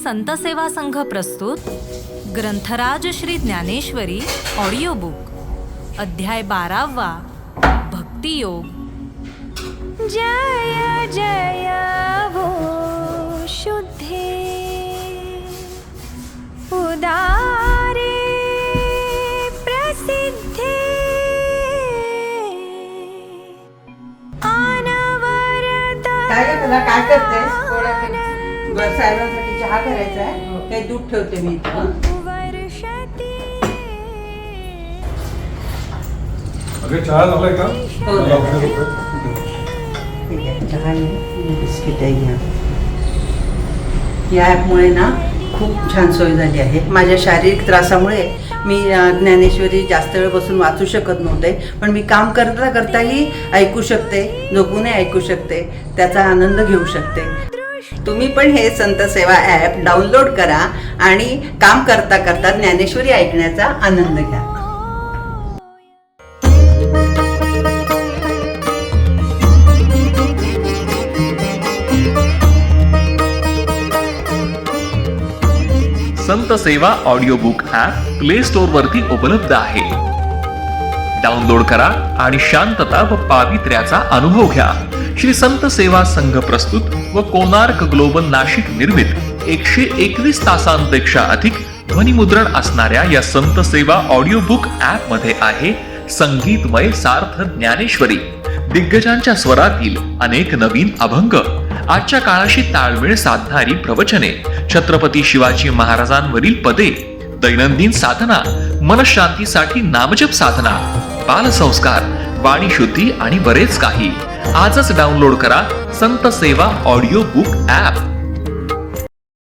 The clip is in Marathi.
संत सेवा संघ प्रस्तुत ग्रंथराज श्री ज्ञानेश्वरी ऑडिओ बुक अध्याय 12वा भक्तियोग। जय जय वो शुद्धे उदारे प्रसिद्धे अनवरत। काय तुला काय करतेस? साहेबांसाठी चहा करायचा आहे, काही दूध ठेवते मी इथं. अगं चहा झालाय का? ठीक आहे, चहा बिस्किट आहे घ्या. या ॲपमुळे ना खूप छान सोय झाली आहे. माझ्या शारीरिक त्रासामुळे मी ज्ञानेश्वरी जास्त वेळ बसून वाचू शकत नव्हते, पण मी काम करता करताही ऐकू शकते, झोपूनही ऐकू शकते, त्याचा आनंद घेऊ शकते. तुम्ही पण हे संत सेवा ॲप डाउनलोड करा आणि काम करता करता ज्ञानेश्वरी ऐकण्याचा आनंद घ्या. संत सेवा audio book app play store वरती उपलब्ध आहे. डाउनलोड करा आणि शांतता व पावित्र्याचा अनुभव घ्या. श्री संत सेवा संघ प्रस्तुत व कोणार्क ग्लोबल नाशिक निर्मित 121 तासांपेक्षा अधिक ध्वनिमुद्रण असणाऱ्या या संत सेवा ऑडिओ बुक ॲप मध्ये आहे संगीतमय सार्थ ज्ञानेश्वरी, दिग्गजांच्या स्वरातील अनेक नवीन अभंग, आजच्या काळाशी ताळमेळ साधणारी प्रवचने, छत्रपती शिवाजी महाराजांवरील पदे, दैनंदिन साधना, मनशांतीसाठी नामजप साधना, बालसंस्कार, वाणी शुद्धी आणि बरेच काही. आजच डाउनलोड करा संत सेवा ऑडिओ बुक ॲप.